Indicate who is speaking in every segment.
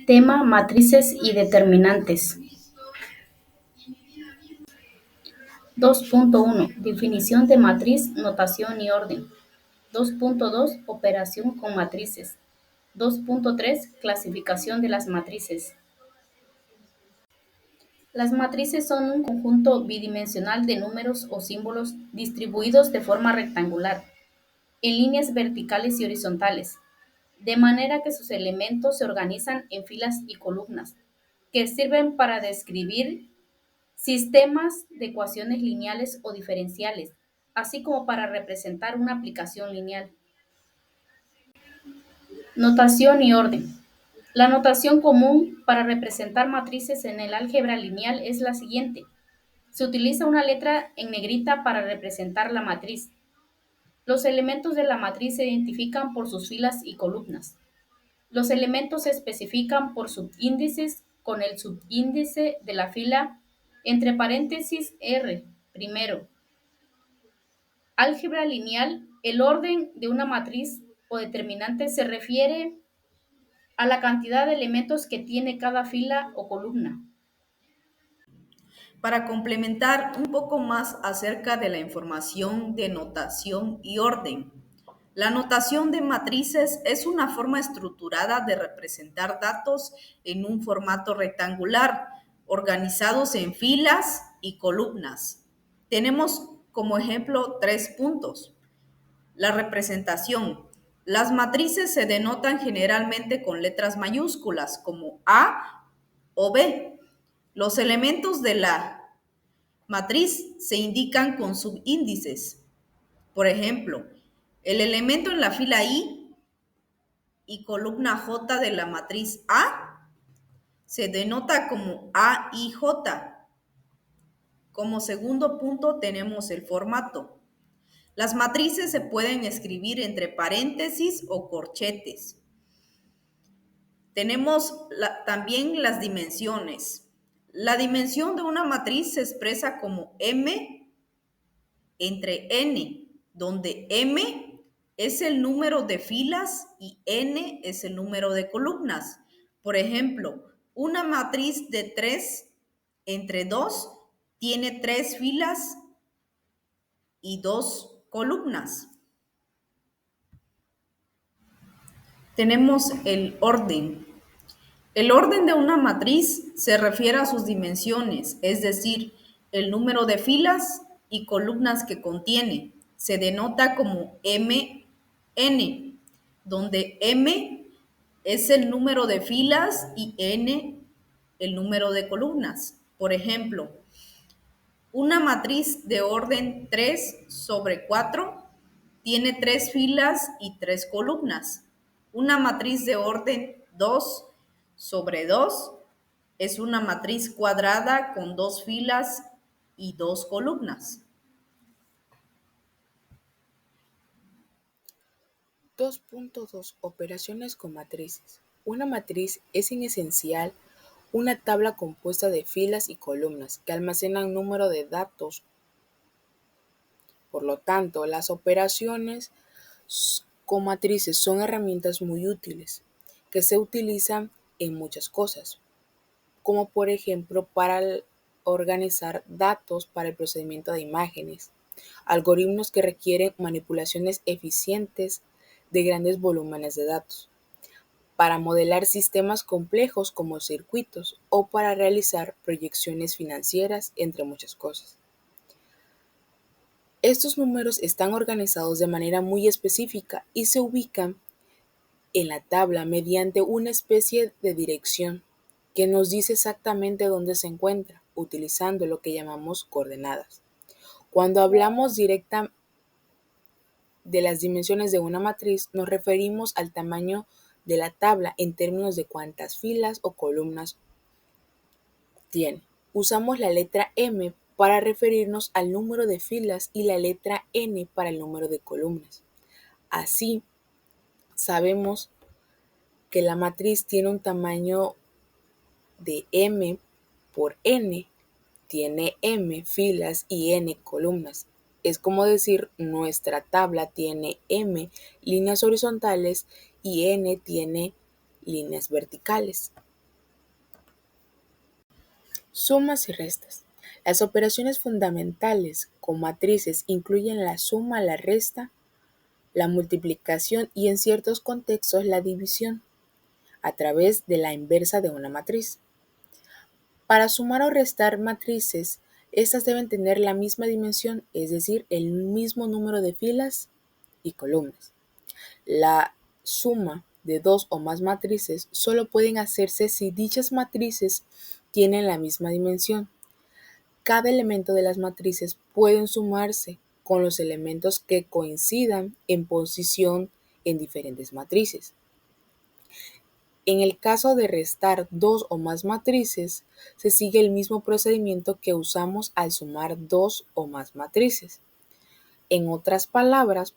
Speaker 1: Tema: matrices y determinantes. 2.1 Definición de matriz, notación y orden. 2.2 Operación con matrices. 2.3 Clasificación de las matrices. Las matrices son un conjunto bidimensional de números o símbolos distribuidos de forma rectangular, en líneas verticales y horizontales, de manera que sus elementos se organizan en filas y columnas, que sirven para describir sistemas de ecuaciones lineales o diferenciales, así como para representar una aplicación lineal. Notación y orden. La notación común para representar matrices en el álgebra lineal es la siguiente. Se utiliza una letra en negrita para representar la matriz. Los elementos de la matriz se identifican por sus filas y columnas. Los elementos se especifican por subíndices con el subíndice de la fila entre paréntesis R. Primero, álgebra lineal. El orden de una matriz o determinante se refiere a la cantidad de elementos que tiene cada fila o columna.
Speaker 2: Para complementar un poco más acerca de la información de notación y orden, la notación de matrices es una forma estructurada de representar datos en un formato rectangular, organizados en filas y columnas. Tenemos como ejemplo 3 puntos. La representación. Las matrices se denotan generalmente con letras mayúsculas como A o B. Los elementos de la matriz se indican con subíndices. Por ejemplo, el elemento en la fila I y columna J de la matriz A se denota como AIJ. Como segundo punto tenemos el formato. Las matrices se pueden escribir entre paréntesis o corchetes. Tenemos también las dimensiones. La dimensión de una matriz se expresa como M entre N, donde M es el número de filas y N es el número de columnas. Por ejemplo, una matriz de 3 entre 2 tiene 3 filas y 2 columnas. Tenemos el orden. El orden de una matriz se refiere a sus dimensiones, es decir, el número de filas y columnas que contiene. Se denota como MN, donde M es el número de filas y N el número de columnas. Por ejemplo, una matriz de orden 3/4 tiene 3 filas y 3 columnas. Una matriz de orden 2/2 es una matriz cuadrada con 2 filas y 2 columnas.
Speaker 3: 2.2 Operaciones con matrices. Una matriz es en esencial una tabla compuesta de filas y columnas que almacenan número de datos. Por lo tanto, las operaciones con matrices son herramientas muy útiles que se utilizan en muchas cosas, como por ejemplo para organizar datos para el procesamiento de imágenes, algoritmos que requieren manipulaciones eficientes de grandes volúmenes de datos, para modelar sistemas complejos como circuitos o para realizar proyecciones financieras, entre muchas cosas. Estos números están organizados de manera muy específica y se ubican en la tabla mediante una especie de dirección que nos dice exactamente dónde se encuentra, utilizando lo que llamamos coordenadas. Cuando hablamos directa de las dimensiones de una matriz, nos referimos al tamaño de la tabla en términos de cuántas filas o columnas tiene. Usamos la letra M para referirnos al número de filas y la letra N para el número de columnas. Así, sabemos que la matriz tiene un tamaño de M por N, tiene M filas y N columnas. Es como decir, nuestra tabla tiene M líneas horizontales y N tiene líneas verticales. Sumas y restas. Las operaciones fundamentales con matrices incluyen la suma, la resta, la multiplicación y en ciertos contextos la división a través de la inversa de una matriz. Para sumar o restar matrices, estas deben tener la misma dimensión, es decir, el mismo número de filas y columnas. La suma de dos o más matrices solo pueden hacerse si dichas matrices tienen la misma dimensión. Cada elemento de las matrices pueden sumarse con los elementos que coincidan en posición en diferentes matrices. En el caso de restar dos o más matrices, se sigue el mismo procedimiento que usamos al sumar dos o más matrices. En otras palabras,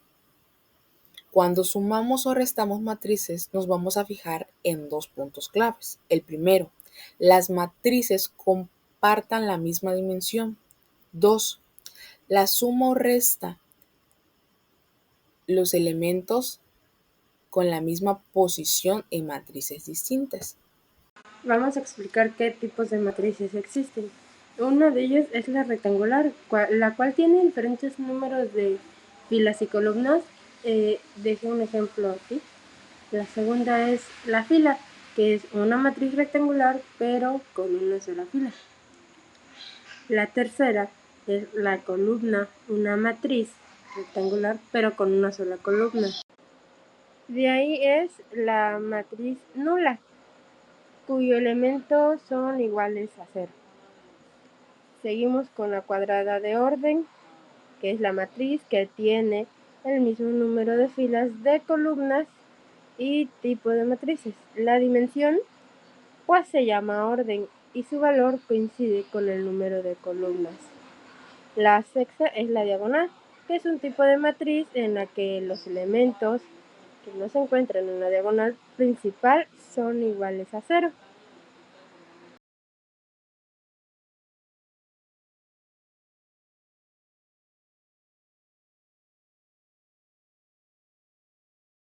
Speaker 3: cuando sumamos o restamos matrices, nos vamos a fijar en dos puntos claves. El primero, las matrices compartan la misma dimensión. 2. La suma o resta los elementos con la misma posición en matrices distintas.
Speaker 4: Vamos a explicar qué tipos de matrices existen. Una de ellas es la rectangular, la cual tiene diferentes números de filas y columnas. Dejé un ejemplo aquí. La segunda es la fila, que es una matriz rectangular pero con una sola fila. La tercera es la columna, una matriz rectangular pero con una sola columna. De ahí es la matriz nula, cuyos elementos son iguales a 0. Seguimos con la cuadrada de orden, que es la matriz que tiene el mismo número de filas de columnas y tipo de matrices. La dimensión pues se llama orden y su valor coincide con el número de columnas. La sexta es la diagonal, que es un tipo de matriz en la que los elementos que no se encuentran en la diagonal principal son iguales a 0.